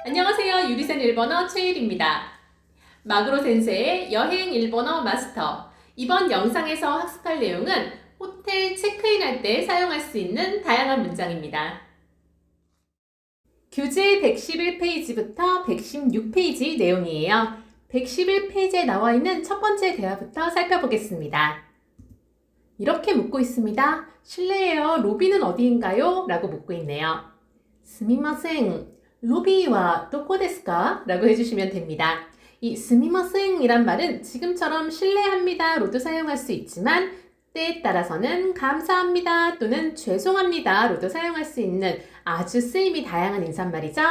안녕하세요. 유리센 일본어 최일입니다. 마그로 센세의 여행 일본어 마스터. 이번 영상에서 학습할 내용은 호텔 체크인할 때 사용할 수 있는 다양한 문장입니다. 교재 111페이지부터 116페이지 내용이에요. 111페이지에 나와 있는 첫 번째 대화부터 살펴보겠습니다. 이렇게 묻고 있습니다. 실례해요. 로비는 어디인가요? 라고 묻고 있네요. 스미마생, 로비와 도코 데스 까? 라고 해주시면 됩니다. 이 스미마생 이란 말은 지금처럼 실례합니다 로도 사용할 수 있지만 때에 따라서는 감사합니다 또는 죄송합니다 로도 사용할 수 있는 아주 쓰임이 다양한 인사말이죠.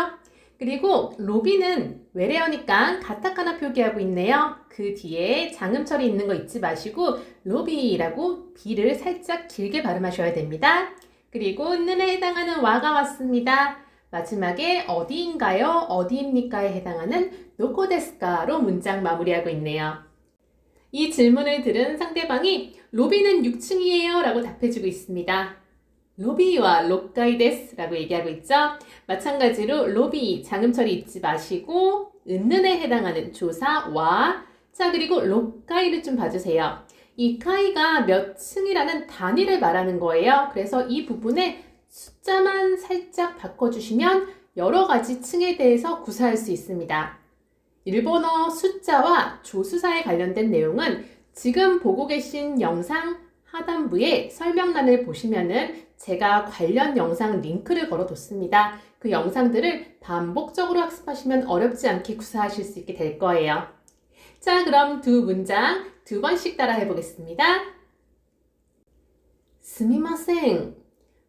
그리고 로비는 외래어니까 가타카나 표기하고 있네요. 그 뒤에 장음처리 있는 거 잊지 마시고 로비라고 B를 살짝 길게 발음하셔야 됩니다. 그리고 는에 해당하는 와가 왔습니다. 마지막에 어디인가요? 어디입니까에 해당하는 노코 데스카로 문장 마무리하고 있네요. 이 질문을 들은 상대방이 로비는 6층이에요 라고 답해주고 있습니다. 로비와 록가이 데스 라고 얘기하고 있죠. 마찬가지로 로비 장음처리 잊지 마시고 은는에 해당하는 조사 와. 자, 그리고 록가이를 좀 봐주세요. 이 카이가 몇 층이라는 단위를 말하는 거예요. 그래서 이 부분에 숫자만 살짝 바꿔주시면 여러 가지 층에 대해서 구사할 수 있습니다. 일본어 숫자와 조수사에 관련된 내용은 지금 보고 계신 영상 하단부에 설명란을 보시면은 제가 관련 영상 링크를 걸어뒀습니다. 그 영상들을 반복적으로 학습하시면 어렵지 않게 구사하실 수 있게 될 거예요. 자, 그럼 두 문장 두 번씩 따라 해보겠습니다. 스미마생,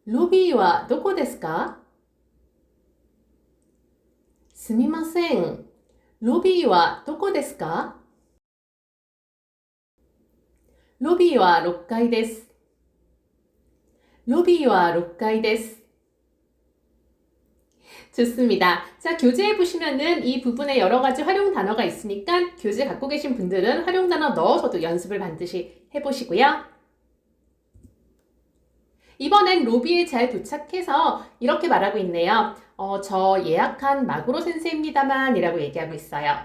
로비와 도코 데스 까? 스미마생, 로비와 도코 데스 까? 로비와 6階です。로비와 6階です。 좋습니다. 자, 교재에 보시면은 이 부분에 여러 가지 활용 단어가 있으니까 교재 갖고 계신 분들은 활용 단어 넣어서도 연습을 반드시 해보시고요. 이번엔 로비에 잘 도착해서 이렇게 말하고 있네요. 저 예약한 마구로 센세입니다만 이라고 얘기하고 있어요.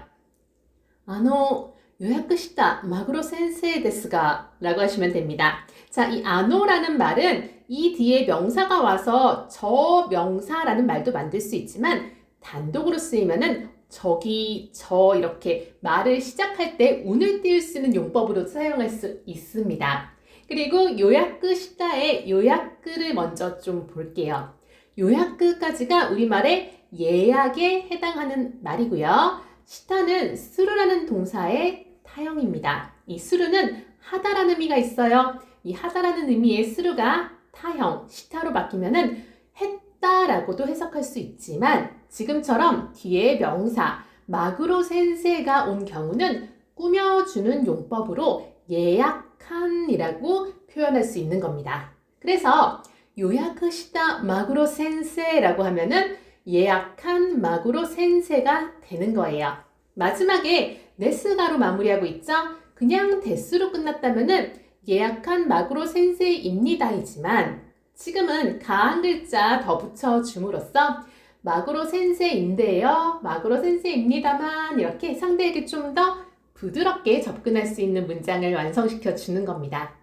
요약시다 마구로 센세 데스가 라고 하시면 됩니다. 자, 이 아노라는 말은 이 뒤에 명사가 와서 저 명사라는 말도 만들 수 있지만 단독으로 쓰이면은 저기, 저 이렇게 말을 시작할 때 운을 띄울 수 있는 용법으로 사용할 수 있습니다. 그리고 요약시다의 요약을 먼저 좀 볼게요. 요약까지가 우리말의 예약에 해당하는 말이고요. 시타는 스루라는 동사의 타형입니다. 이 스루는 하다라는 의미가 있어요. 이 하다라는 의미의 스루가 타형, 시타로 바뀌면은 했다라고도 해석할 수 있지만 지금처럼 뒤에 명사 마구로 센세가 온 경우는 꾸며주는 용법으로 예약한이라고 표현할 수 있는 겁니다. 그래서 요약시다 마구로 센세라고 하면은 예약한 마구로 센세가 되는 거예요. 마지막에 네스가로 마무리하고 있죠? 그냥 데스로 끝났다면은 예약한 마구로 센세입니다이지만 지금은 가 한 글자 더 붙여줌으로써 마구로 센세인데요. 마구로 센세입니다만 이렇게 상대에게 좀 더 부드럽게 접근할 수 있는 문장을 완성시켜 주는 겁니다.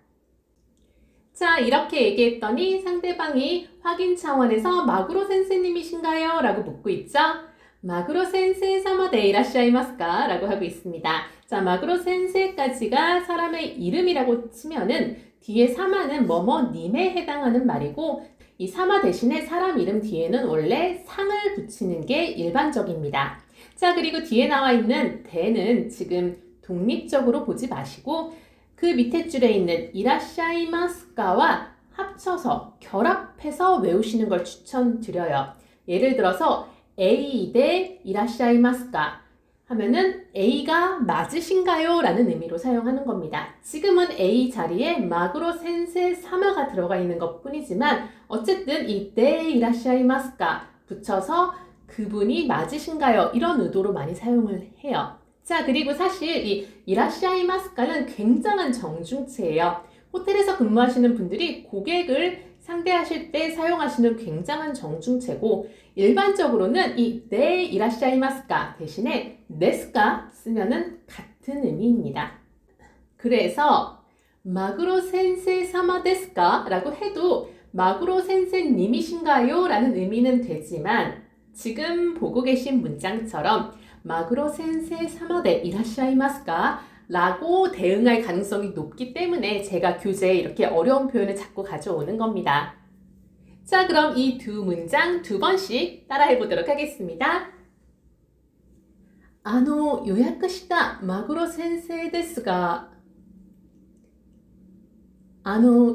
자, 이렇게 얘기했더니 상대방이 확인 차원에서 마구로 센세님이신가요? 라고 묻고 있죠? 마구로 센세 사마데 이라시아이마스까? 라고 하고 있습니다. 자, 마구로 센세까지가 사람의 이름이라고 치면은 뒤에 사마는 뭐뭐님에 해당하는 말이고 이 사마 대신에 사람 이름 뒤에는 원래 상을 붙이는 게 일반적입니다. 자, 그리고 뒤에 나와 있는 대는 지금 독립적으로 보지 마시고 그 밑에 줄에 있는 이라샤이마스카와 합쳐서 결합해서 외우시는 걸 추천드려요. 예를 들어서 A 대 이라샤이마스카 하면은 A가 맞으신가요? 라는 의미로 사용하는 겁니다. 지금은 A 자리에 마구로 센세 사마가 들어가 있는 것 뿐이지만 어쨌든 이 대 이라샤이마스카 붙여서 그분이 맞으신가요? 이런 의도로 많이 사용을 해요. 자, 그리고 사실 이 이라시아이마스카는 굉장한 정중체예요. 호텔에서 근무하시는 분들이 고객을 상대하실 때 사용하시는 굉장한 정중체고 일반적으로는 이 네 이라샤이마스까 대신에 데스까 쓰면은 같은 의미입니다. 그래서 마그로 센세 사마 데스까? 라고 해도 마그로 센세님이신가요? 라는 의미는 되지만 지금 보고 계신 문장처럼 마그로 센세 사마데 이라시아이마스까? 라고 대응할 가능성이 높기 때문에 제가 교재에 이렇게 어려운 표현을 자꾸 가져오는 겁니다. 자, 그럼 이 두 문장 두 번씩 따라해 보도록 하겠습니다. 予約したマグロ先生ですが、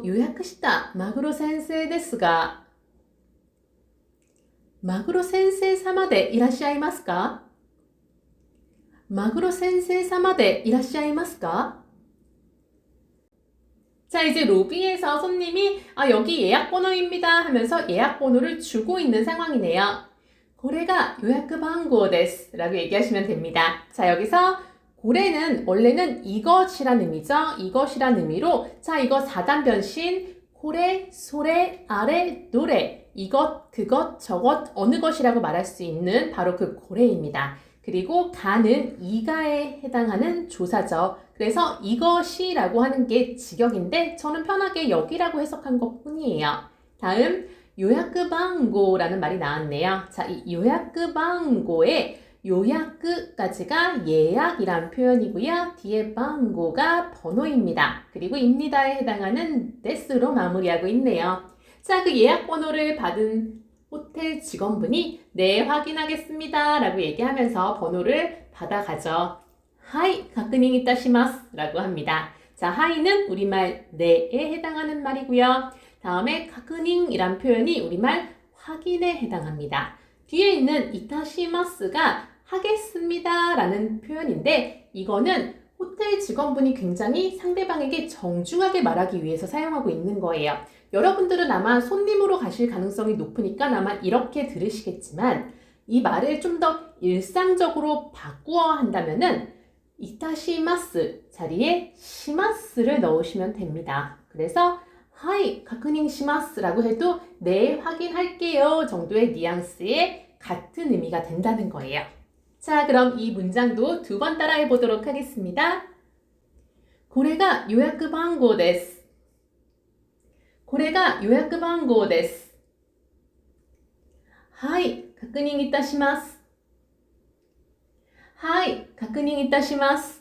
予約したマグロ先生ですが、マグロ先生様でいらっしゃいますか？マグロ先生様でいらっしゃいますか？ 자, 이제 로비에서 손님이 여기 예약 번호입니다 하면서 예약 번호를 주고 있는 상황이네요. これが予約番号です라고 얘기하시면 됩니다. 자, 여기서 고래는 원래는 이것이란 의미죠. 이것이란 의미로 자, 이거 4단 변신 고래, 소래, 아래, 노래 이것, 그것, 저것, 어느 것이라고 말할 수 있는 바로 그 고래입니다. 그리고 가는 이가에 해당하는 조사죠. 그래서 이것이라고 하는 게 직역인데 저는 편하게 여기라고 해석한 것 뿐이에요. 다음 요약방고라는 말이 나왔네요. 자, 이 요약방고의 요약까지가 예약이란 표현이고요. 뒤에 방고가 번호입니다. 그리고 입니다에 해당하는 데스로 마무리하고 있네요. 자, 그 예약 번호를 받은 호텔 직원분이 네, 확인하겠습니다 라고 얘기하면서 번호를 받아가죠. 하이, 가끄닝 이타시마스 라고 합니다. 자, 하이는 우리말 네에 해당하는 말이고요. 다음에 가끄닝이란 표현이 우리말 확인에 해당합니다. 뒤에 있는 이타시마스가 하겠습니다 라는 표현인데 이거는 호텔 직원분이 굉장히 상대방에게 정중하게 말하기 위해서 사용하고 있는 거예요. 여러분들은 아마 손님으로 가실 가능성이 높으니까 아마 이렇게 들으시겠지만 이 말을 좀 더 일상적으로 바꾸어 한다면은 이타시마스 자리에 시마스를 넣으시면 됩니다. 그래서 하이, 가크닝 시마스라고 해도 네, 확인할게요 정도의 뉘앙스의 같은 의미가 된다는 거예요. 자, 그럼 이 문장도 두 번 따라해 보도록 하겠습니다. これが予約番号です。これが予約番号です。はい、確認いたします。はい、確認いたします。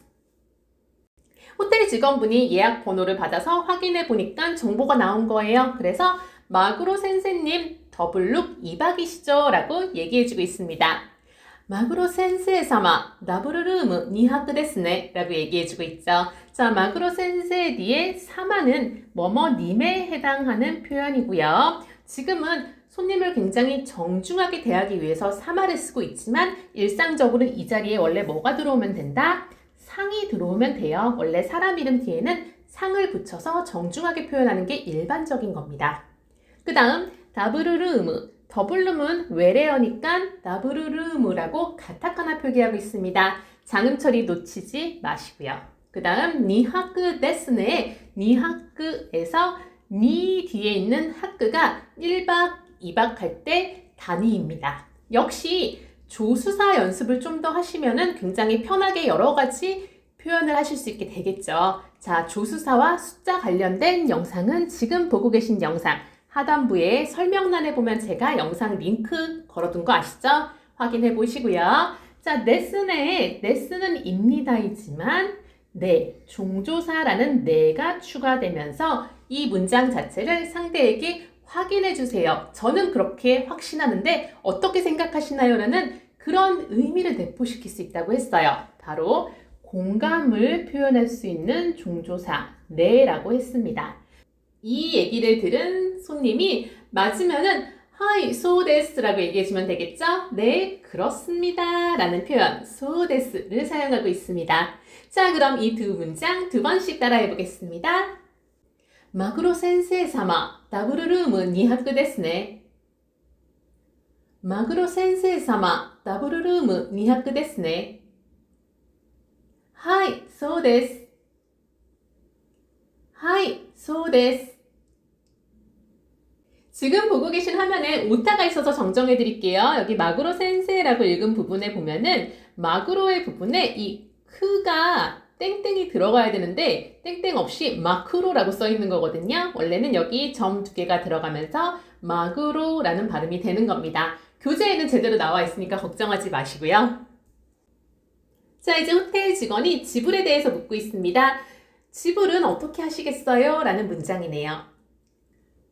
호텔 직원분이 예약 번호를 받아서 확인해 보니까 정보가 나온 거예요. 그래서 마그로 센세님 더블룩 2박이시죠? 라고 얘기해주고 있습니다. 마그로 센세사마 더블룸 2박ですね 라고 얘기해주고 있죠. 자, 마그로 센세 뒤에 사마는 뭐뭐님에 해당하는 표현이고요. 지금은 손님을 굉장히 정중하게 대하기 위해서 사마를 쓰고 있지만 일상적으로 이 자리에 원래 뭐가 들어오면 된다? 상이 들어오면 돼요. 원래 사람 이름 뒤에는 상을 붙여서 정중하게 표현하는 게 일반적인 겁니다. 그 다음 다브르르무, 더블룸은 외래어니까 다브르르무라고 가타카나 표기하고 있습니다. 장음 처리 놓치지 마시고요. 그 다음 니하크 데스네, 니하크에서 니 뒤에 있는 하크가 1박, 2박 할 때 단위입니다. 역시 조수사 연습을 좀 더 하시면은 굉장히 편하게 여러 가지 표현을 하실 수 있게 되겠죠. 자, 조수사와 숫자 관련된 영상은 지금 보고 계신 영상 하단부에 설명란에 보면 제가 영상 링크 걸어둔 거 아시죠? 확인해 보시고요. 자, 네스네, 네스는 입니다이지만 네, 종조사라는 네가 추가되면서 이 문장 자체를 상대에게 확인해 주세요. 저는 그렇게 확신하는데 어떻게 생각하시나요? 라는 그런 의미를 내포시킬 수 있다고 했어요. 바로 공감을 표현할 수 있는 종조사 네라고 했습니다. 이 얘기를 들은 손님이 맞으면은 하이, 소데스라고 얘기해주면 되겠죠? 네, 그렇습니다 라는 표현 소데스를 사용하고 있습니다. 자, 그럼 이 두 문장 두 번씩 따라해 보겠습니다. 마그로 센세이사마, 더블룸은 2泊ですね。マグロ先生様、ダブルルーム2泊ですね。はい、そうです。はい、そうです。 지금 보고 계신 화면에 오타가 있어서 정정해 드릴게요. 여기 마구로 센세라고 읽은 부분에 보면은 마구로의 부분에 이 크가 땡땡이 들어가야 되는데 땡땡 없이 마크로라고 써 있는 거거든요. 원래는 여기 점 2개가 들어가면서 마구로라는 발음이 되는 겁니다. 교재에는 제대로 나와 있으니까 걱정하지 마시고요. 자, 이제 호텔 직원이 지불에 대해서 묻고 있습니다. 지불은 어떻게 하시겠어요? 라는 문장이네요.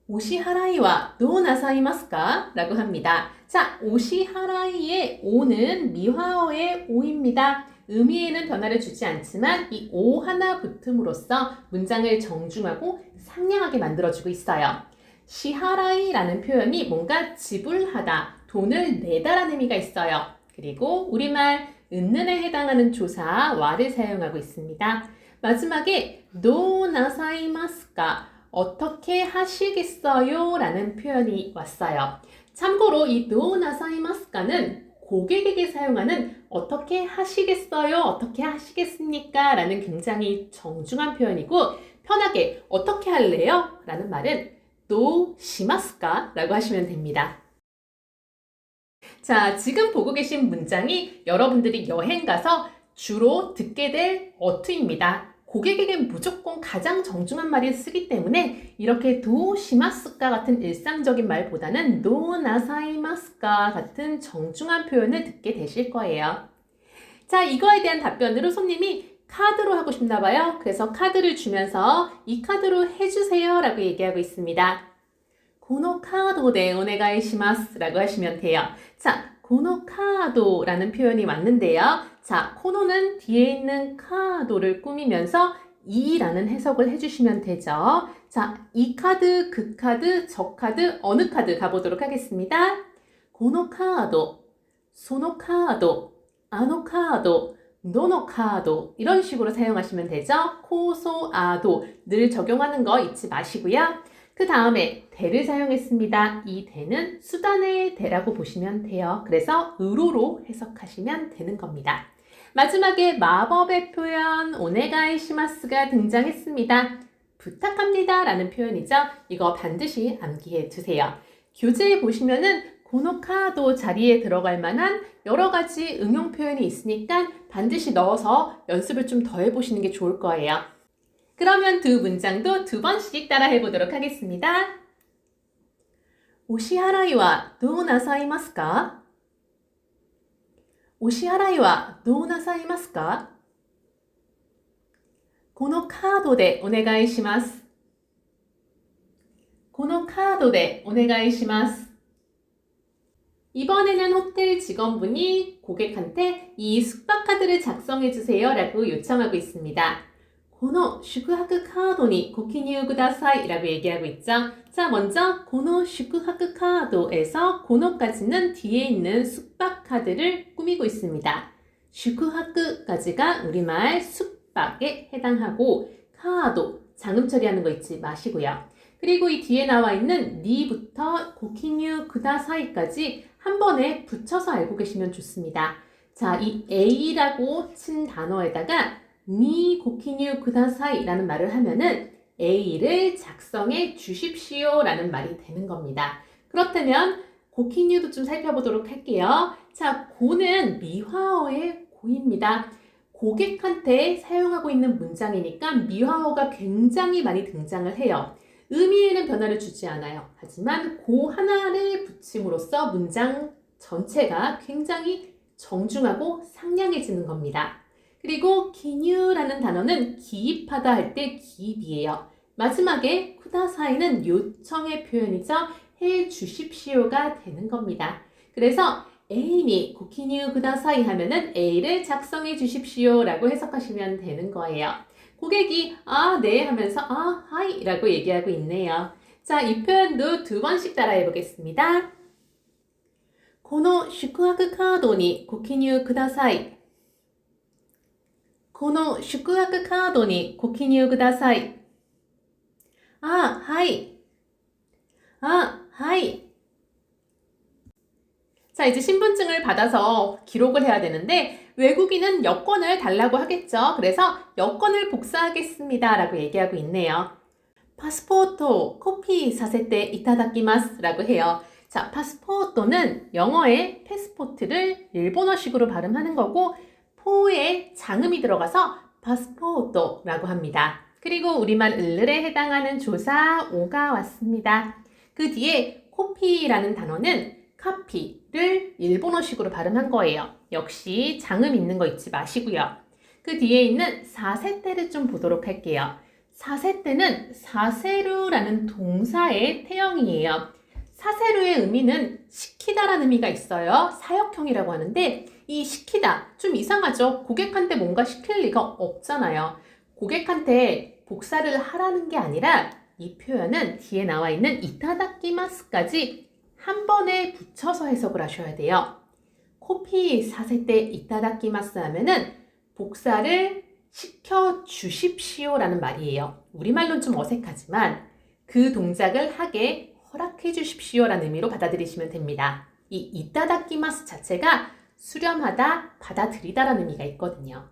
오시하라이와 도 나사이마스까? 라고 합니다. 자, 오시하라이의 오는 미화어의 오입니다. 의미에는 변화를 주지 않지만 이 오 하나 붙음으로써 문장을 정중하고 상냥하게 만들어주고 있어요. 시하라이라는 표현이 뭔가 지불하다, 돈을 내다라는 의미가 있어요. 그리고 우리말 은는에 해당하는 조사 와를 사용하고 있습니다. 마지막에 도 나사이마스까? 어떻게 하시겠어요? 라는 표현이 왔어요. 참고로 이 도 나사이마스까는 고객에게 사용하는 어떻게 하시겠어요? 어떻게 하시겠습니까? 라는 굉장히 정중한 표현이고 편하게 어떻게 할래요? 라는 말은 도 시마스까? 라고 하시면 됩니다. 자, 지금 보고 계신 문장이 여러분들이 여행 가서 주로 듣게 될 어투입니다. 고객에겐 무조건 가장 정중한 말을 쓰기 때문에 이렇게 도시마스까 같은 일상적인 말보다는 노나사이마스까 같은 정중한 표현을 듣게 되실 거예요. 자, 이거에 대한 답변으로 손님이 카드로 하고 싶나 봐요. 그래서 카드를 주면서 이 카드로 해주세요 라고 얘기하고 있습니다. 고노 카드 데 오네가이시마스 라고 하시면 돼요. 자, 고노 카드라는 표현이 왔는데요. 자, 코노는 뒤에 있는 카드를 꾸미면서 이라는 해석을 해주시면 되죠. 자, 이 카드, 그 카드, 저 카드, 어느 카드 가보도록 하겠습니다. 고노 카드, 소노 카드, 아노 카드, 노노 카드 이런 식으로 사용하시면 되죠. 코, 소, 아도 늘 적용하는 거 잊지 마시고요. 그 다음에 대를 사용했습니다. 이 대는 수단의 대라고 보시면 돼요. 그래서 의로로 해석하시면 되는 겁니다. 마지막에 마법의 표현 오네가이시마스가 등장했습니다. 부탁합니다 라는 표현이죠. 이거 반드시 암기해 두세요. 교재에 보시면은 고노카도 자리에 들어갈 만한 여러 가지 응용 표현이 있으니까 반드시 넣어서 연습을 좀 더 해보시는 게 좋을 거예요. 그러면 두 문장도 2번씩 따라 해보도록 하겠습니다. 오시하라이와 도 나사이마스까? 오시하라이와 도 나사이마스까? このカードでお願いします。このカードでお願いします。 이번에는 호텔 직원분이 고객한테 이 숙박카드를 작성해주세요 라고 요청하고 있습니다. この宿泊カードにご記入ください라고 얘기하고 있죠. 자, 먼저 この宿泊カード에서 この까지는 뒤에 있는 숙박카드를 꾸미고 있습니다. 宿泊까지가 우리말 숙박에 해당하고 카드, 장음 처리하는 거 잊지 마시고요. 그리고 이 뒤에 나와 있는 니부터 고키뉴 그다사이까지 한 번에 붙여서 알고 계시면 좋습니다. 자, 이 A라고 친 단어에다가 니 고키뉴 그다사이 라는 말을 하면은 A를 작성해 주십시오 라는 말이 되는 겁니다. 그렇다면 고키뉴도 좀 살펴보도록 할게요. 자, 고는 미화어의 고입니다. 고객한테 사용하고 있는 문장이니까 미화어가 굉장히 많이 등장을 해요. 의미에는 변화를 주지 않아요. 하지만 고 하나를 붙임으로써 문장 전체가 굉장히 정중하고 상냥해지는 겁니다. 그리고 기뉴라는 단어는 기입하다 할 때 기입이에요. 마지막에 쿠다사이는 요청의 표현이죠. 해 주십시오가 되는 겁니다. 그래서 A니 고키뉴 쿠다사이 하면은 A를 작성해 주십시오 라고 해석하시면 되는 거예요. 고객이 아, 네 하면서 아, 하이 라고 얘기하고 있네요. 자, 이 표현도 2번씩 따라해 보겠습니다. この宿泊カードにご記入ください。この宿泊カードにご記入ください。あ、はい。あ、はい。 자, 이제 신분증을 받아서 기록을 해야 되는데 외국인은 여권을 달라고 하겠죠. 그래서 여권을 복사하겠습니다 라고 얘기하고 있네요. 파스포토 코피 사세테 이타다키마스 라고 해요. 자, 파스포토는 영어의 패스포트를 일본어식으로 발음하는 거고 포에 장음이 들어가서 파스포토라고 합니다. 그리고 우리말 을에 해당하는 조사 오가 왔습니다. 그 뒤에 코피라는 단어는 카피를 일본어식으로 발음한 거예요. 역시 장음 있는 거 잊지 마시고요. 그 뒤에 있는 사세테를 좀 보도록 할게요. 사세테는 사세루라는 동사의 태형이에요. 사세루의 의미는 시키다라는 의미가 있어요. 사역형이라고 하는데 이 시키다 좀 이상하죠? 고객한테 뭔가 시킬 리가 없잖아요. 고객한테 복사를 하라는 게 아니라 이 표현은 뒤에 나와 있는 이타다키마스까지 한 번에 붙여서 해석을 하셔야 돼요. 코피 사세테 이타다키마스 하면은 복사를 시켜 주십시오라는 말이에요. 우리말로는 좀 어색하지만 그 동작을 하게 허락해 주십시오라는 의미로 받아들이시면 됩니다. 이 이타다키마스 자체가 수렴하다, 받아들이다라는 의미가 있거든요.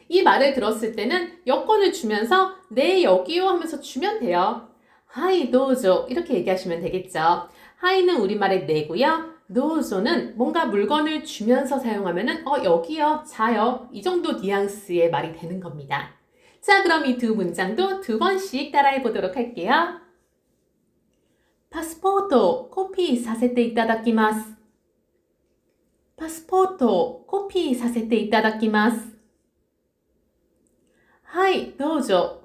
이 말을 들었을 때는 여권을 주면서 네 여기요 하면서 주면 돼요. 하이 도우조 이렇게 얘기하시면 되겠죠. 하이는 우리말의 네고요. 도우조는 뭔가 물건을 주면서 사용하면은 여기요, 자요 이 정도 뉘앙스의 말이 되는 겁니다. 자, 그럼 이 두 문장도 두 번씩 따라해 보도록 할게요. 파스포토 코피 사세테 이타다키마스. 파스포토 코피 사세테 이타다키마스. 하이 도우조.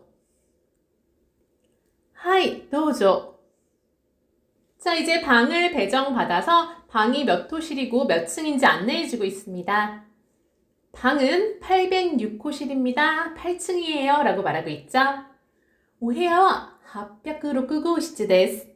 하이 도우조. 자, 이제 방을 배정받아서 방이 몇 호실이고 몇 층인지 안내해주고 있습니다. 방은 806호실입니다. 8층이에요. 라고 말하고 있죠. 오헤야와 806号室です.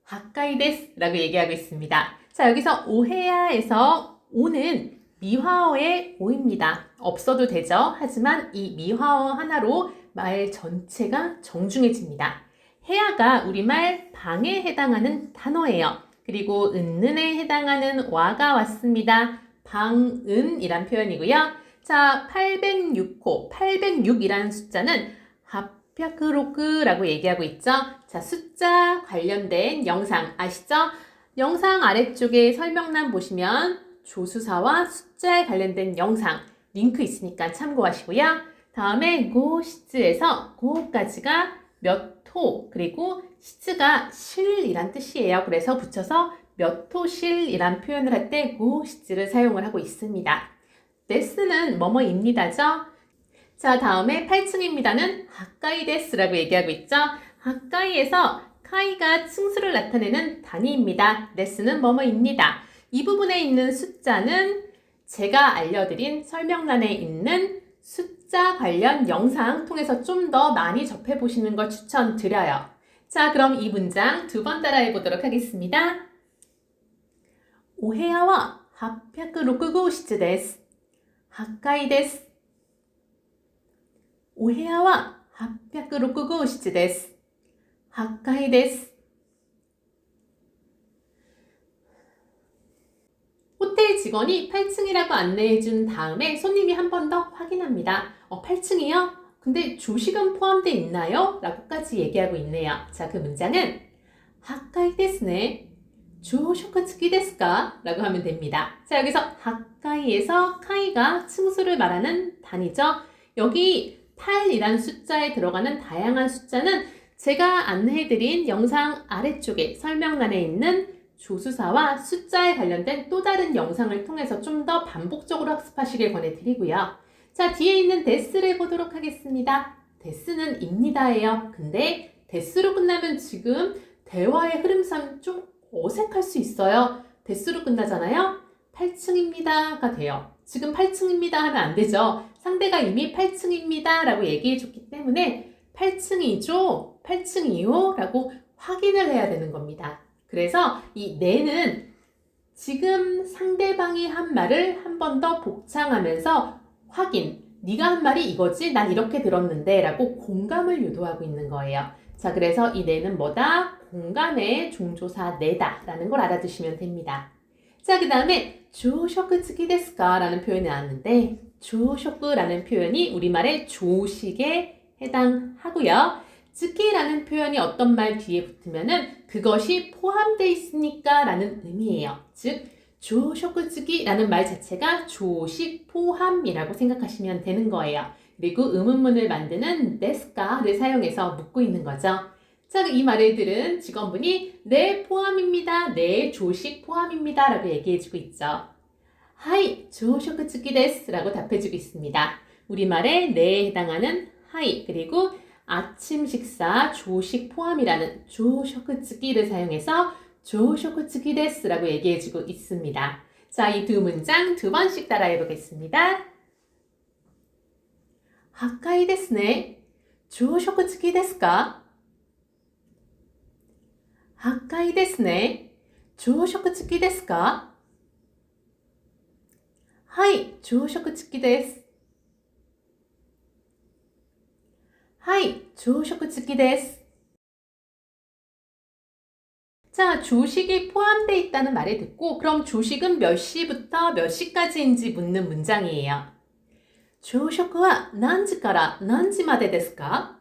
가까이 데스 라고 얘기하고 있습니다. 자, 여기서 오헤야에서 오는 미화어의 오입니다. 없어도 되죠. 하지만 이 미화어 하나로 말 전체가 정중해집니다. 해야가 우리말 방에 해당하는 단어예요. 그리고 은는에 해당하는 와가 왔습니다. 방은이란 표현이고요. 자, 806호, 806이라는 숫자는 합약으로그라고 얘기하고 있죠. 자, 숫자 관련된 영상 아시죠? 영상 아래쪽에 설명란 보시면 조수사와 숫자에 관련된 영상 링크 있으니까 참고하시고요. 다음에 고시즈에서 고까지가 몇 호, 그리고 시즈가 실이란 뜻이에요. 그래서 붙여서 몇 호실이란 표현을 할 때 고시즈를 사용을 하고 있습니다. 데스는 뭐뭐입니다죠? 자, 다음에 8층입니다는 가까이 데스라고 얘기하고 있죠. 가까이에서 카이가 층수를 나타내는 단위입니다. 데스는 뭐뭐입니다. 이 부분에 있는 숫자는 제가 알려드린 설명란에 있는 숫자 관련 영상 통해서 좀 더 많이 접해보시는 걸 추천드려요. 자, 그럼 이 문장 두 번 따라해 보도록 하겠습니다. 오헤야와 806号室です. 가까이 데스. 오헤야와 806号室です. 가까이 데스. 호텔 직원이 8층이라고 안내해준 다음에 손님이 한 번 더 확인합니다. 8층이요? 근데 조식은 포함되어 있나요? 라고까지 얘기하고 있네요. 자, 그 문장은 가까이 데스네. 조식은 츠키 데스까? 라고 하면 됩니다. 자, 여기서 가까이에서 카이가 층수를 말하는 단위죠. 여기 8이란 숫자에 들어가는 다양한 숫자는 제가 안내해드린 영상 아래쪽에 설명란에 있는 조수사와 숫자에 관련된 또 다른 영상을 통해서 좀 더 반복적으로 학습하시길 권해드리고요. 자, 뒤에 있는 데스를 보도록 하겠습니다. 데스는 입니다예요. 근데 데스로 끝나면 지금 대화의 흐름상 좀 어색할 수 있어요. 데스로 끝나잖아요. 8층입니다가 돼요. 지금 8층입니다 하면 안 되죠. 상대가 이미 8층입니다 라고 얘기해 줬기 때문에 8층이죠? 8층이요? 라고 확인을 해야 되는 겁니다. 그래서 이 네는 지금 상대방이 한 말을 한 번 더 복창하면서 확인, 네가 한 말이 이거지? 난 이렇게 들었는데 라고 공감을 유도하고 있는 거예요. 자, 그래서 이 네는 뭐다? 공감의 종조사 네다 라는 걸 알아두시면 됩니다. 자, 그 다음에 조쇼크 츠키 데스까? 라는 표현이 나왔는데 조쇼크라는 표현이 우리말의 조식에 해당하고요. 츠기라는 표현이 어떤 말 뒤에 붙으면은 그것이 포함되어 있으니까 라는 의미예요. 즉, 조쇼쿠츠기라는 말 자체가 조식 포함이라고 생각하시면 되는 거예요. 그리고 의문문을 만드는 데스까를 사용해서 묻고 있는 거죠. 자, 이 말을 들은 직원분이 네, 포함입니다. 네, 조식 포함입니다. 라고 얘기해주고 있죠. 하이, 조쇼쿠츠기 데스 라고 답해주고 있습니다. 우리말에 네에 해당하는 하이, 그리고 아침 식사, 조식 포함이라는 조쇼쿠츠기를 사용해서 조쇼쿠츠기 데스 라고 얘기해주고 있습니다. 자, 이 두 문장 두 번씩 따라해 보겠습니다. 가까이ですね. 조쇼쿠츠기 데스か? 가까이ですね. 조쇼쿠츠기 데스か? はい、朝食付きです。はい、朝食付きです。 자, 조식이 포함되어 있다는 말을 듣고 그럼 조식은 몇 시부터 몇 시까지인지 묻는 문장이에요. 朝食は何時から何時までですか?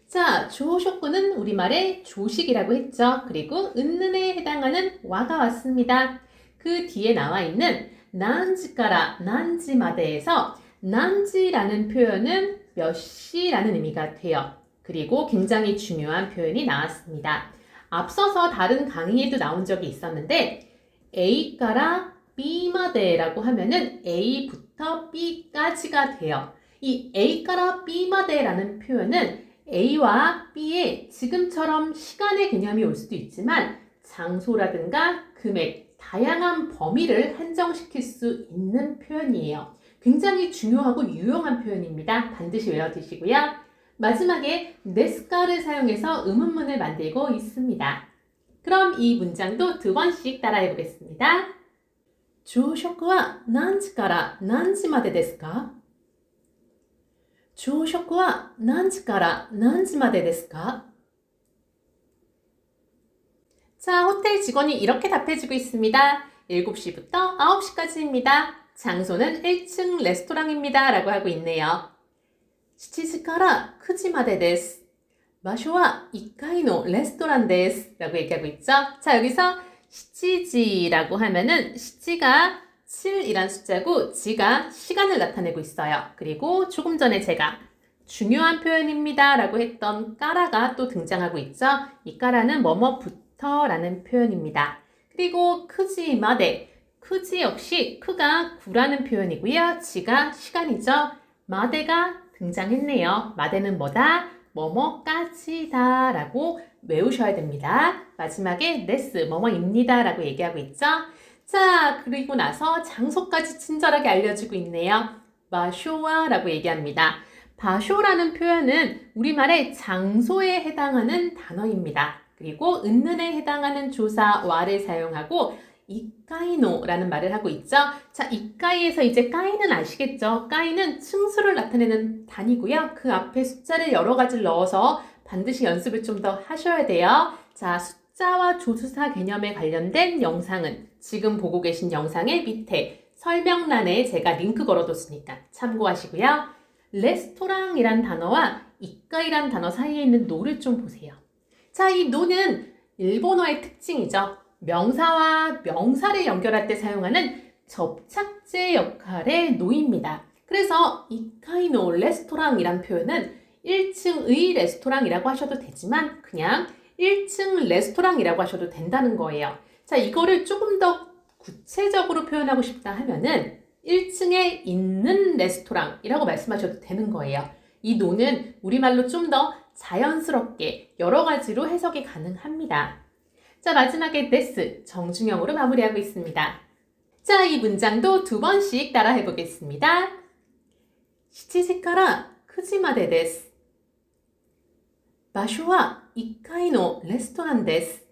자, 조식은 우리말의 조식이라고 했죠. 그리고 은는에 해당하는 와가 왔습니다. 그 뒤에 나와 있는 난지까라 난지마대에서 난지라는 표현은 몇 시라는 의미가 돼요. 그리고 굉장히 중요한 표현이 나왔습니다. 앞서서 다른 강의에도 나온 적이 있었는데 A까라 B마대라고 하면은 A부터 B까지가 돼요. 이 A까라 B마대라는 표현은 A와 B의 지금처럼 시간의 개념이 올 수도 있지만 장소라든가 금액, 다양한 범위를 한정시킬 수 있는 표현이에요. 굉장히 중요하고 유용한 표현입니다. 반드시 외워두시고요. 마지막에 데스까를 사용해서 의문문을 만들고 있습니다. 그럼 이 문장도 두 번씩 따라해 보겠습니다. 朝食は何時から何時までですか? 朝食は何時から何時までですか? 자, 호텔 직원이 이렇게 답해주고 있습니다. 7시부터 9시까지입니다. 장소는 1층 레스토랑입니다. 라고 하고 있네요. 7時から9時までです. 場所は1階のレストランです. 라고 얘기하고 있죠. 자, 여기서 시치지라고 하면은 시치가 7이란 숫자고 지가 시간을 나타내고 있어요. 그리고 조금 전에 제가 중요한 표현입니다. 라고 했던 까라가 또 등장하고 있죠. 이 까라는 뭐뭐부터 라는 표현입니다. 그리고 크지마데, 크지 역시 크가 9라는 표현이고요. 지가 시간이죠. 마데가 등장했네요. 마데는 뭐다? 뭐뭐까지다 라고 외우셔야 됩니다. 마지막에 데스, 뭐뭐입니다 라고 얘기하고 있죠. 자, 그리고 나서 장소까지 친절하게 알려주고 있네요. 바쇼와 라고 얘기합니다. 바쇼라는 표현은 우리말의 장소에 해당하는 단어입니다. 그리고 은는에 해당하는 조사 와를 사용하고 이까이노라는 말을 하고 있죠. 자, 이까이에서 이제 까이는 아시겠죠? 까이는 층수를 나타내는 단위고요. 그 앞에 숫자를 여러 가지를 넣어서 반드시 연습을 좀 더 하셔야 돼요. 자, 숫자와 조수사 개념에 관련된 영상은 지금 보고 계신 영상의 밑에 설명란에 제가 링크 걸어뒀으니까 참고하시고요. 레스토랑이란 단어와 이까이란 단어 사이에 있는 노를 좀 보세요. 자, 이 노는 일본어의 특징이죠. 명사와 명사를 연결할 때 사용하는 접착제 역할의 노입니다. 그래서 이카이노 레스토랑이란 표현은 1층의 레스토랑이라고 하셔도 되지만 그냥 1층 레스토랑이라고 하셔도 된다는 거예요. 자, 이거를 조금 더 구체적으로 표현하고 싶다 하면은 1층에 있는 레스토랑이라고 말씀하셔도 되는 거예요. 이 노는 우리말로 좀 더 자연스럽게 여러 가지로 해석이 가능합니다. 자, 마지막에 데스, 정중형으로 마무리하고 있습니다. 자, 이 문장도 두 번씩 따라 해보겠습니다. 7時から9時までです. 場所は1階のレストランです.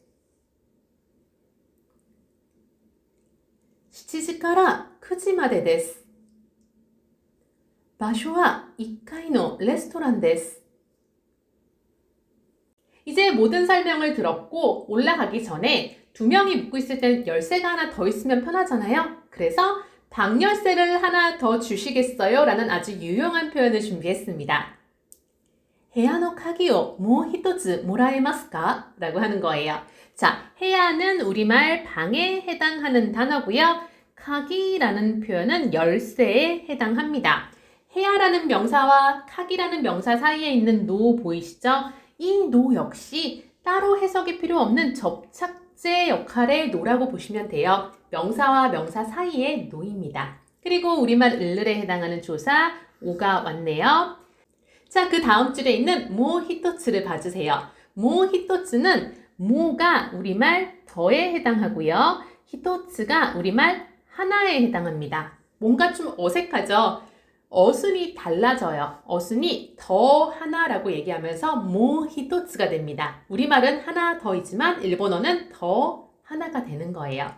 7時から9時までです. 場所は1階のレストランです. 이제 모든 설명을 들었고 올라가기 전에 두 명이 묻고 있을 땐 열쇠가 하나 더 있으면 편하잖아요. 그래서 방열쇠를 하나 더 주시겠어요? 라는 아주 유용한 표현을 준비했습니다. 해야노 카기요 모 히토츠 모라에마스까? 라고 하는 거예요. 자, 해야는 우리말 방에 해당하는 단어고요. 카기라는 표현은 열쇠에 해당합니다. 해야라는 명사와 카기라는 명사 사이에 있는 노 보이시죠? 이 노 역시 따로 해석이 필요 없는 접착제 역할의 노라고 보시면 돼요. 명사와 명사 사이의 노입니다. 그리고 우리말 을을에 해당하는 조사 오가 왔네요. 자, 그 다음 줄에 있는 모 히토츠를 봐주세요. 모 히토츠는 모가 우리말 더에 해당하고요. 히토츠가 우리말 하나에 해당합니다. 뭔가 좀 어색하죠? 어순이 달라져요. 어순이 더 하나라고 얘기하면서 모 히토츠가 됩니다. 우리말은 하나 더이지만 일본어는 더 하나가 되는 거예요.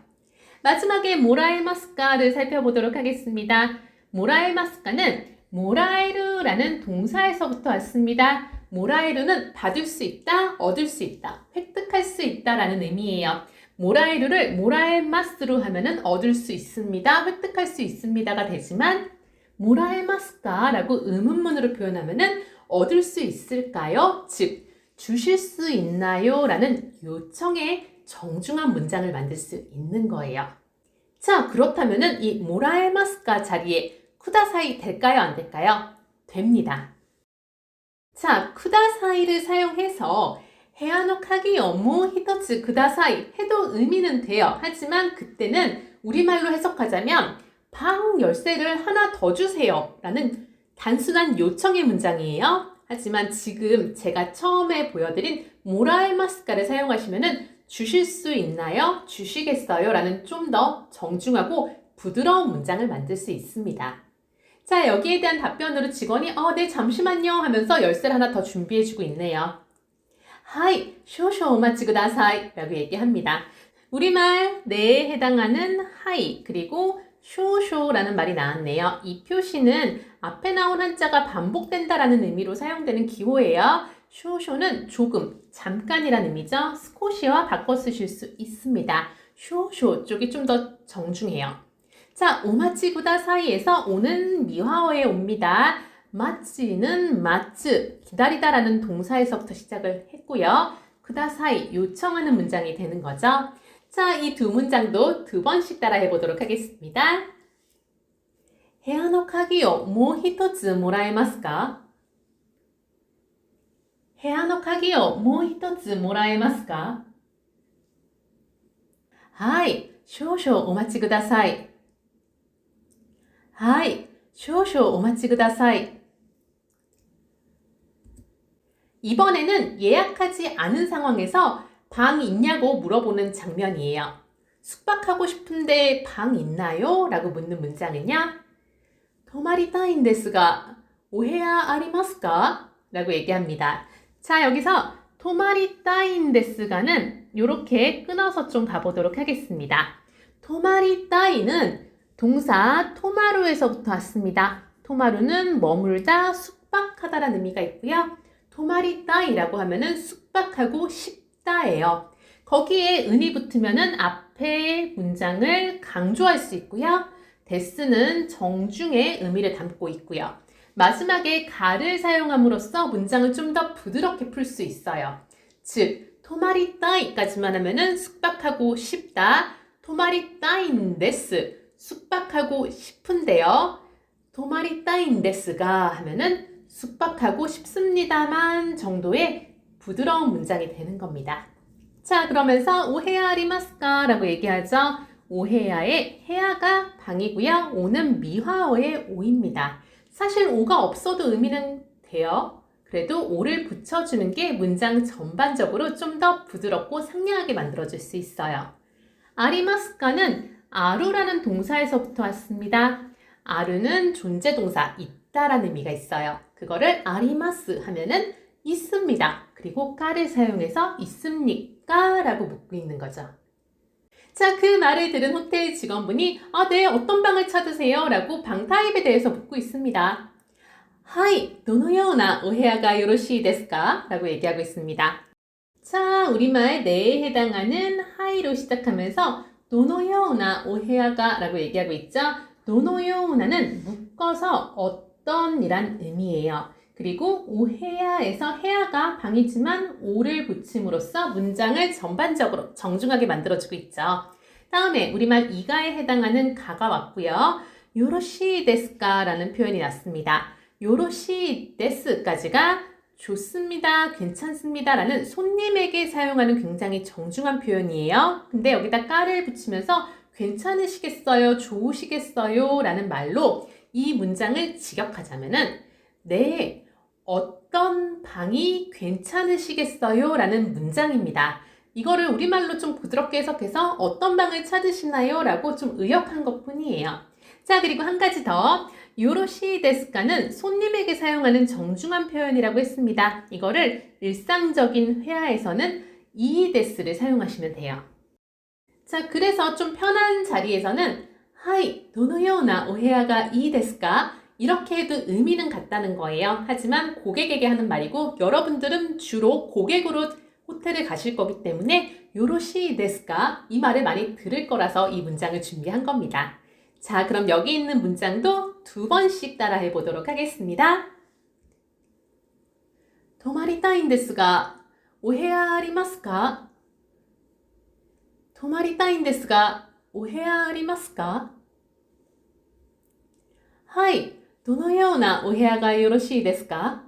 마지막에 모라에마스카를 살펴보도록 하겠습니다. 모라에마스카는 모라에르라는 동사에서부터 왔습니다. 모라에르는 받을 수 있다, 얻을 수 있다, 획득할 수 있다라는 의미예요. 모라에르를 모라에마스로 하면은 얻을 수 있습니다, 획득할 수 있습니다가 되지만 모라에마스카라고 의문문으로 표현하면은 얻을 수 있을까요? 즉, 주실 수 있나요? 라는 요청의 정중한 문장을 만들 수 있는 거예요. 자, 그렇다면은 이 모라에마스카 자리에 쿠다사이 될까요? 안 될까요? 됩니다. 자, 쿠다사이를 사용해서 해야노 카기요 모 히토츠 쿠다사이 해도 의미는 돼요. 하지만 그때는 우리말로 해석하자면 방 열쇠를 하나 더 주세요 라는 단순한 요청의 문장이에요. 하지만 지금 제가 처음에 보여드린 모라에마스카를 사용하시면은 주실 수 있나요? 주시겠어요? 라는 좀 더 정중하고 부드러운 문장을 만들 수 있습니다. 자, 여기에 대한 답변으로 직원이 네, 잠시만요 하면서 열쇠를 하나 더 준비해주고 있네요. 하이, 쇼쇼 오마치 구다사이 라고 얘기합니다. 우리말 네에 해당하는 하이 그리고 쇼쇼라는 말이 나왔네요. 이 표시는 앞에 나온 한자가 반복된다라는 의미로 사용되는 기호예요. 쇼쇼는 조금, 잠깐이라는 의미죠. 스코시와 바꿔 쓰실 수 있습니다. 쇼쇼 쪽이 좀 더 정중해요. 자, 오마치 구다사이에서 오는 미화어에 옵니다. 마치는 마츠, 기다리다라는 동사에서부터 시작을 했고요. 구다사이, 요청하는 문장이 되는 거죠. 자, 이 두 문장도 두 번씩 따라 해보도록 하겠습니다. 해야노 카기요 모 히토츠 모라에마스까? 해야노 카기요 모 히토츠 모라에마스까? 하이, 쇼쇼 오마치 구다사이. 하이, 쇼쇼 오마치 구다사이. 이번에는 예약하지 않은 상황에서 방 있냐고 물어보는 장면이에요. 숙박하고 싶은데 방 있나요? 라고 묻는 문장은요. 토마리타인 데스가 오헤야 아리마스까? 라고 얘기합니다. 자, 여기서 토마리타인 데스가는 이렇게 끊어서 좀 가보도록 하겠습니다. 토마리타이는 동사 토마루에서부터 왔습니다. 토마루는 머물다, 숙박하다라는 의미가 있고요. 토마리타이라고 하면은 숙박하고 싶다예요. 거기에 은이 붙으면은 앞에 문장을 강조할 수 있고요. 데스는 정중의 의미를 담고 있고요. 마지막에 가를 사용함으로써 문장을 좀 더 부드럽게 풀 수 있어요. 즉, 토마리타이까지만 하면은 숙박하고 싶다. 토마리타인데스, 숙박하고 싶은데요. 토마리타인데스가 하면은 숙박하고 싶습니다만 정도의 부드러운 문장이 되는 겁니다. 자, 그러면서 오헤야 아리마스까? 라고 얘기하죠. 오헤야의 헤야가 방이고요. 오는 미화어의 오입니다. 사실 오가 없어도 의미는 돼요. 그래도 오를 붙여주는 게 문장 전반적으로 좀 더 부드럽고 상냥하게 만들어줄 수 있어요. 아리마스카는 아루라는 동사에서부터 왔습니다. 아루는 존재동사 있다라는 의미가 있어요. 그거를 아리마스 하면은 있습니다. 그리고 까를 사용해서 있습니까? 라고 묻고 있는 거죠. 자, 그 말을 들은 호텔 직원분이 네, 어떤 방을 찾으세요? 라고 방 타입에 대해서 묻고 있습니다. 하이, 도노요나 오헤야가 요로시 데스까? 라고 얘기하고 있습니다. 자, 우리말 네에 해당하는 하이로 시작하면서 도노요나 오헤야가 라고 얘기하고 있죠. 도노요나는 묶어서 어떤 이란 의미예요. 그리고 오헤야에서 헤야가 방이지만 오를 붙임으로써 문장을 전반적으로 정중하게 만들어주고 있죠. 다음에 우리말 이가에 해당하는 가가 왔고요. 요로시 데스까 라는 표현이 났습니다. 요로시 데스까지가 좋습니다, 괜찮습니다 라는 손님에게 사용하는 굉장히 정중한 표현이에요. 근데 여기다 까를 붙이면서 괜찮으시겠어요, 좋으시겠어요 라는 말로 이 문장을 직역하자면은 네, 어떤 방이 괜찮으시겠어요 라는 문장입니다. 이거를 우리말로 좀 부드럽게 해석해서 어떤 방을 찾으시나요? 라고 좀 의역한 것 뿐이에요. 자, 그리고 한 가지 더. 요로시 데스까는 손님에게 사용하는 정중한 표현이라고 했습니다. 이거를 일상적인 회화에서는 이 데스를 사용하시면 돼요. 자, 그래서 좀 편한 자리에서는 하이, 도노요나 오헤야가 이 데스까? 이렇게 해도 의미는 같다는 거예요. 하지만 고객에게 하는 말이고 여러분들은 주로 고객으로 호텔을 가실 거기 때문에 요로시 데스까? 이 말을 많이 들을 거라서 이 문장을 준비한 겁니다. 자, 그럼 여기 있는 문장도 2번씩 따라해 보도록 하겠습니다. 도마리타인ですが、お部屋ありますか? 泊まりたいんですが、お部屋ありますか? はい、どのようなお部屋がよろしいですか?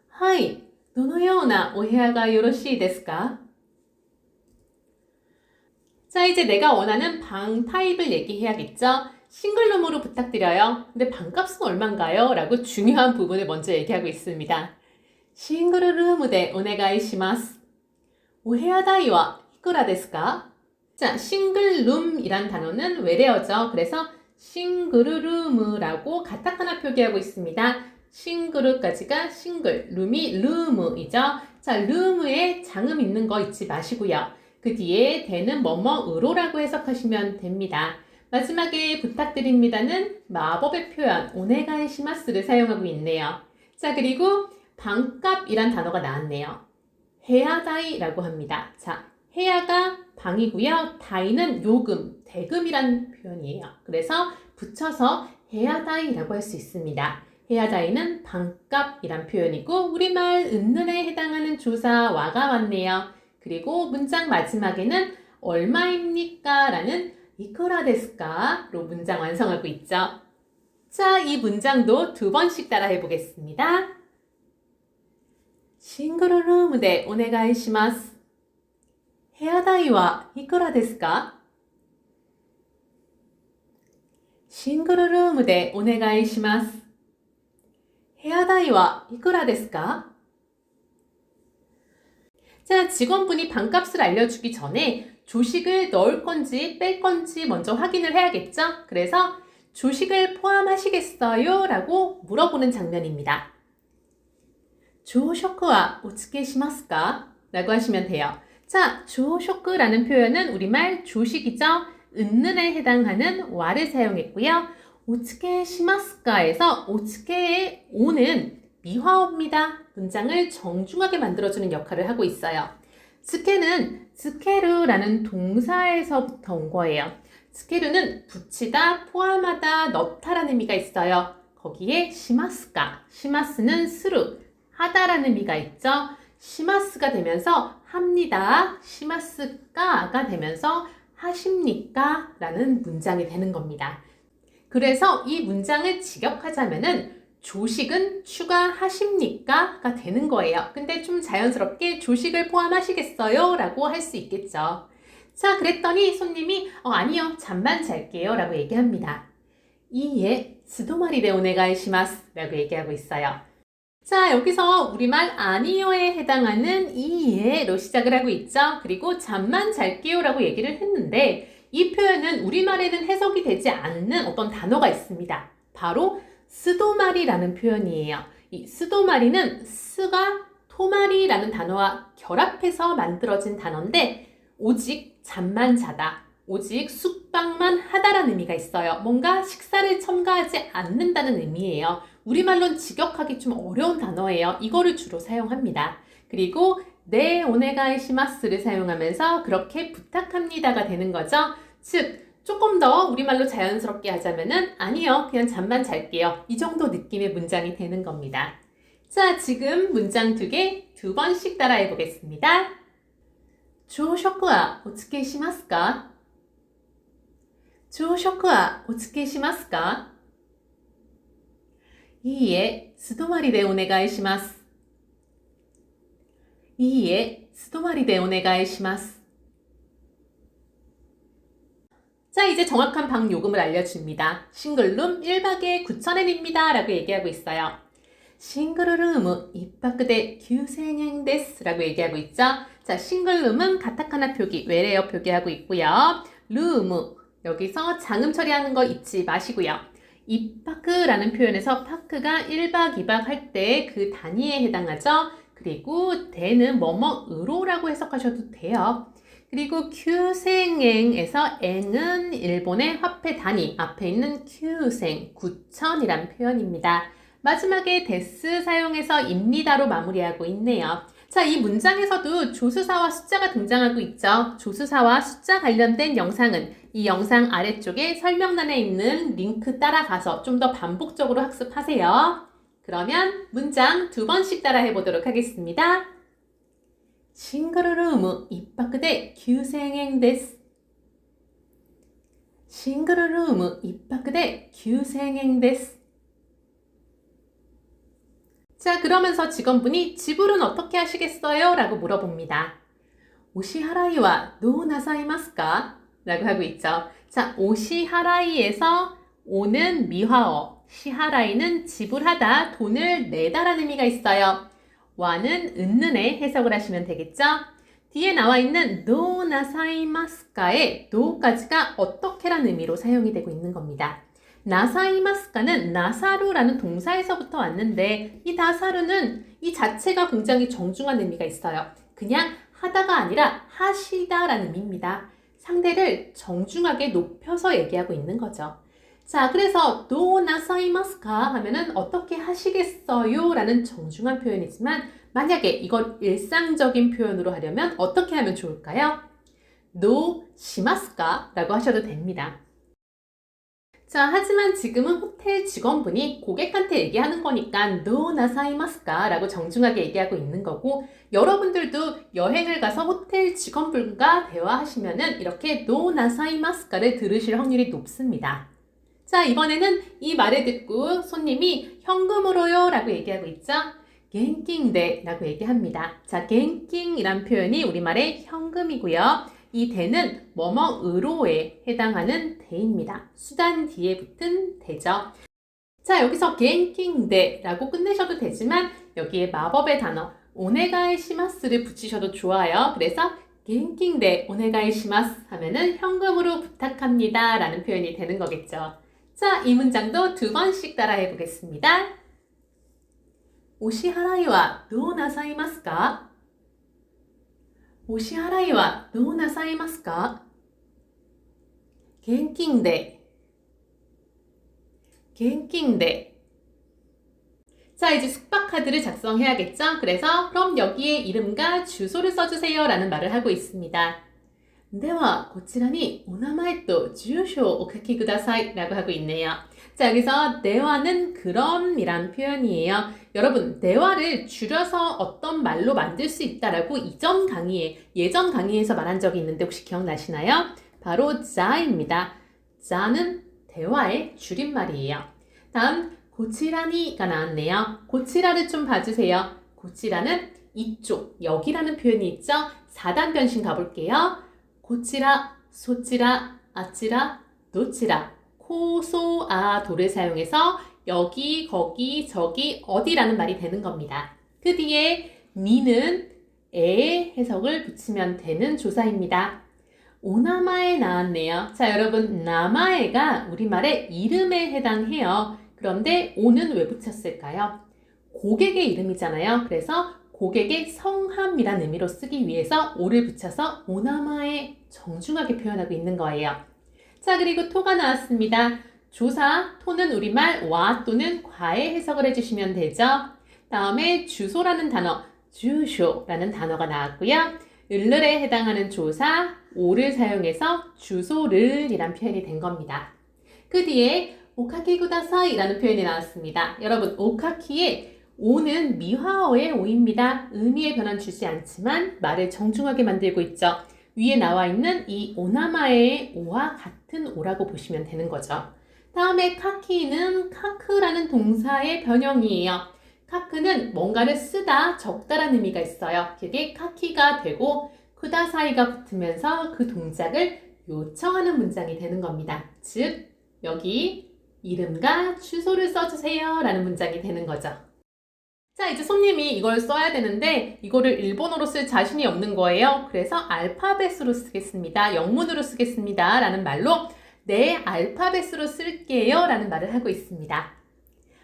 はい、どのようなお部屋がよろしいですか? 자, 이제 내가 원하는 방 타입을 얘기해야겠죠? 싱글룸으로 부탁드려요. 근데 방값은 얼만가요? 라고 중요한 부분을 먼저 얘기하고 있습니다. 싱글룸 대 오네가이시마스. 오헤야 다이와 히쿠라 데스か? 자, 싱글룸이란 단어는 외래어죠. 그래서 싱글룸이라고 가타카나 표기하고 있습니다. 싱글까지가 싱글, 룸이 룸이죠. 자, 룸에 장음 있는 거 잊지 마시고요. 그 뒤에 대는 뭐뭐으로라고 해석하시면 됩니다. 마지막에 부탁드립니다는 마법의 표현 오네가이시마스를 사용하고 있네요. 자, 그리고 방값이란 단어가 나왔네요. 헤야다이라고 합니다. 자, 헤야가 방이고요. 다이는 요금, 대금이란 표현이에요. 그래서 붙여서 헤야다이라고 할 수 있습니다. 헤야다이는 방값이란 표현이고 우리말 은는에 해당하는 조사 와가 왔네요. 그리고 문장 마지막에는 얼마입니까? 라는 이쿠라 데스까로 문장 완성하고 있죠. 자, 이 문장도 2번씩 따라해 보겠습니다. 싱글룸 대 오네가이시마스. 部屋代はいくらですか? シングルルームでお願いします。部屋代はいくらですか? 자, 직원분이 방값을 알려주기 전에 조식을 넣을 건지 뺄 건지 먼저 확인을 해야겠죠? 그래서 조식을 포함하시겠어요? 라고 물어보는 장면입니다. 조식과 오츠케시마스까? 라고 하시면 돼요. 자, 조식라는 표현은 우리말 조식이죠? 은는에 해당하는 와를 사용했고요. 오츠케시마스까에서 오츠케의 오는 미화어입니다. 문장을 정중하게 만들어주는 역할을 하고 있어요. 츠케는 츠케루라는 동사에서부터 온 거예요. 츠케루는 붙이다, 포함하다, 넣다라는 의미가 있어요. 거기에 시마스까, 시마스는 스루, 하다라는 의미가 있죠. 시마스가 되면서 합니다. 시마스까가 되면서 하십니까? 라는 문장이 되는 겁니다. 그래서 이 문장을 직역하자면은 조식은 추가하십니까? 가 되는 거예요. 근데 좀 자연스럽게 조식을 포함하시겠어요? 라고 할 수 있겠죠. 자, 그랬더니 손님이 아니요, 잠만 잘게요 라고 얘기합니다. 이에 스도마리데 오네가이시마스 라고 얘기하고 있어요. 자, 여기서 우리말 아니요에 해당하는 이에로 시작을 하고 있죠. 그리고 잠만 잘게요 라고 얘기를 했는데 이 표현은 우리말에는 해석이 되지 않는 어떤 단어가 있습니다. 바로 스도마리라는 표현이에요. 이 스도마리는 스가 토마리라는 단어와 결합해서 만들어진 단어인데 오직 잠만 자다, 오직 숙박만 하다라는 의미가 있어요. 뭔가 식사를 첨가하지 않는다는 의미예요. 우리말로는 직역하기 좀 어려운 단어예요. 이거를 주로 사용합니다. 그리고 네 오네가이시마스를 사용하면서 그렇게 부탁합니다가 되는 거죠. 즉 조금 더 우리말로 자연스럽게 하자면은 아니요, 그냥 잠만 잘게요. 이 정도 느낌의 문장이 되는 겁니다. 자, 지금 문장 2개 2번씩 따라해 보겠습니다. 朝食はお付けしますか?朝食はお付けしますか?いいえ、素泊まりでお願いします。いいえ、素泊まりでお願いします。 자, 이제 정확한 방 요금을 알려줍니다. 싱글룸 1박에 9,000엔입니다. 라고 얘기하고 있어요. 싱글룸은 1泊대 9,000엔 데스 라고 얘기하고 있죠. 자, 싱글룸은 가타카나 표기, 외래어 표기하고 있고요. 룸, 여기서 장음 처리하는 거 잊지 마시고요. 1박라는 표현에서 파크가 1박, 2박 할 때 그 단위에 해당하죠. 그리고 대는 뭐뭐으로라고 해석하셔도 돼요. 그리고 규생행에서 eng은 일본의 화폐 단위, 앞에 있는 규생, 9,000이란 표현입니다. 마지막에 데스 사용해서 입니다로 마무리하고 있네요. 자, 이 문장에서도 조수사와 숫자가 등장하고 있죠. 조수사와 숫자 관련된 영상은 이 영상 아래쪽에 설명란에 있는 링크 따라가서 좀 더 반복적으로 학습하세요. 그러면 문장 2번씩 따라해 보도록 하겠습니다. 싱글룸 1泊대 9,000엔 데스. 싱글룸 1泊대 9,000엔 데스. 자, 그러면서 직원분이 지불은 어떻게 하시겠어요? 라고 물어봅니다. 오시하라이와 노 나사이마스까? 라고 하고 있죠. 자, 오시하라이에서 오는 미화어, 시하라이는 지불하다, 돈을 내다라는 의미가 있어요. 와는 은는에 해석을 하시면 되겠죠? 뒤에 나와 있는 노 나사이마스카의 노까지가 어떻게라는 의미로 사용이 되고 있는 겁니다. 나사이마스카는 나사루라는 동사에서부터 왔는데 이 나사루는 이 자체가 굉장히 정중한 의미가 있어요. 그냥 하다가 아니라 하시다라는 의미입니다. 상대를 정중하게 높여서 얘기하고 있는 거죠. 자, 그래서 도 나사이마스카 하면은 어떻게 하시겠어요? 라는 정중한 표현이지만 만약에 이걸 일상적인 표현으로 하려면 어떻게 하면 좋을까요? 노 시마스카 라고 하셔도 됩니다. 자, 하지만 지금은 호텔 직원분이 고객한테 얘기하는 거니까 노 나사이마스카 라고 정중하게 얘기하고 있는 거고 여러분들도 여행을 가서 호텔 직원분과 대화하시면은 이렇게 노 나사이마스카를 들으실 확률이 높습니다. 자, 이번에는 이 말을 듣고 손님이 현금으로요 라고 얘기하고 있죠. 겐킹데 라고 얘기합니다. 자, 겐킹이란 표현이 우리말의 현금이고요. 이 대는 뭐뭐으로에 해당하는 대입니다. 수단 뒤에 붙은 대죠. 자, 여기서 겐킹데 라고 끝내셔도 되지만 여기에 마법의 단어 오네가이 시마스를 붙이셔도 좋아요. 그래서 겐킹데 오네가이 시마스 하면은 현금으로 부탁합니다 라는 표현이 되는 거겠죠. 자, 이 문장도 2번씩 따라해 보겠습니다. 오시하라이와 노 나사이마스까? 오시하라이와 노 나사이마스까? 겐킹데. 자, 이제 숙박카드를 작성해야겠죠? 그래서 그럼 여기에 이름과 주소를 써주세요 라는 말을 하고 있습니다. ではこちらにお名前と住所をお書きください라고 하고 있네요. 자, 여기서 대화는 그럼이란 표현이에요. 여러분, 대화를 줄여서 어떤 말로 만들 수 있다라고 예전 강의에서 말한 적이 있는데 혹시 기억나시나요? 바로 자입니다. 자는 대화의 줄임말이에요. 다음 고치라니가 나왔네요. 고치라를 좀 봐주세요. 고치라는 이쪽, 여기라는 표현이 있죠? 4단 변신 가볼게요. 고치라, 소치라, 아치라, 노치라, 코소아도를 사용해서 여기, 거기, 저기, 어디라는 말이 되는 겁니다. 그 뒤에 니는 에의 해석을 붙이면 되는 조사입니다. 오나마에 나왔네요. 자, 여러분, 나마에가 우리말의 이름에 해당해요. 그런데 오는 왜 붙였을까요? 고객의 이름이잖아요. 그래서 고객의 성함이란 의미로 쓰기 위해서 오를 붙여서 오나마에 정중하게 표현하고 있는 거예요. 자, 그리고 토가 나왔습니다. 조사, 토는 우리말 와 또는 과에 해석을 해주시면 되죠. 다음에 주소라는 단어, 주쇼라는 단어가 나왔고요. 을을에 해당하는 조사 오를 사용해서 주소를 이란 표현이 된 겁니다. 그 뒤에 오카키 구다사이 라는 표현이 나왔습니다. 여러분, 오카키의 오는 미화어의 오입니다. 의미의 변화는 주지 않지만 말을 정중하게 만들고 있죠. 위에 나와 있는 이 오나마의 오와 같은 오라고 보시면 되는 거죠. 다음에 카키는 카크라는 동사의 변형이에요. 카크는 뭔가를 쓰다, 적다라는 의미가 있어요. 그게 카키가 되고 쿠다사이가 붙으면서 그 동작을 요청하는 문장이 되는 겁니다. 즉, 여기 이름과 주소를 써주세요 라는 문장이 되는 거죠. 자, 이제 손님이 이걸 써야 되는데 이거를 일본어로 쓸 자신이 없는 거예요. 그래서 알파벳으로 쓰겠습니다. 영문으로 쓰겠습니다 라는 말로 네, 알파벳으로 쓸게요 라는 말을 하고 있습니다.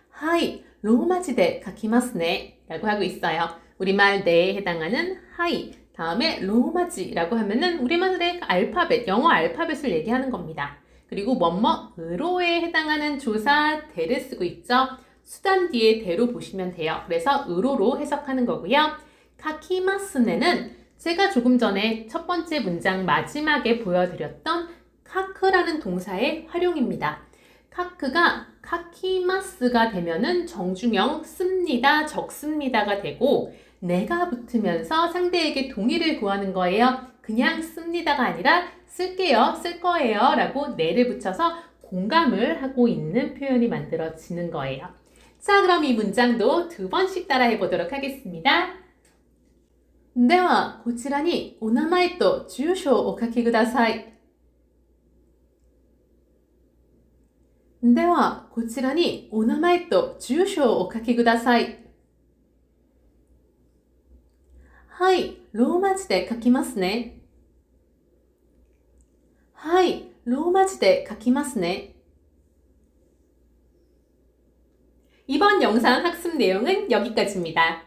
하이, 로마지데 가키마스네 라고 하고 있어요. 우리말 네에 해당하는 하이, 다음에 로마지라고 하면은 우리말의 알파벳, 영어 알파벳을 얘기하는 겁니다. 그리고 뭐뭐으로에 해당하는 조사 대를 쓰고 있죠. 수단 뒤에 대로 보시면 돼요. 그래서 으로로 해석하는 거고요. 카키마스네는 제가 조금 전에 첫 번째 문장 마지막에 보여드렸던 카크라는 동사의 활용입니다. 카크가 카키마스가 되면은 정중형 씁니다, 적습니다가 되고 내가 붙으면서 상대에게 동의를 구하는 거예요. 그냥 씁니다가 아니라 쓸게요, 쓸 거예요 라고 네를 붙여서 공감을 하고 있는 표현이 만들어지는 거예요. 자, 그럼 이 문장도 2번씩 따라해 보도록 하겠습니다. では、こちらにお名前と住所をお書きください。では、こちらにお名前と住所をお書きください。はい、ローマ字で書きますね。はい、ローマ字で書きますね。 이번 영상 학습 내용은 여기까지입니다.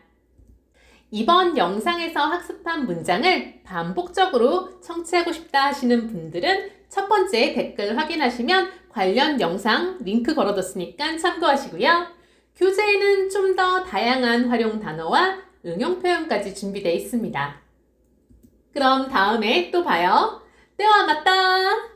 이번 영상에서 학습한 문장을 반복적으로 청취하고 싶다 하시는 분들은 첫 번째 댓글 확인하시면 관련 영상 링크 걸어뒀으니까 참고하시고요. 교재에는 좀 더 다양한 활용 단어와 응용 표현까지 준비되어 있습니다. 그럼 다음에 또 봐요. ではまた!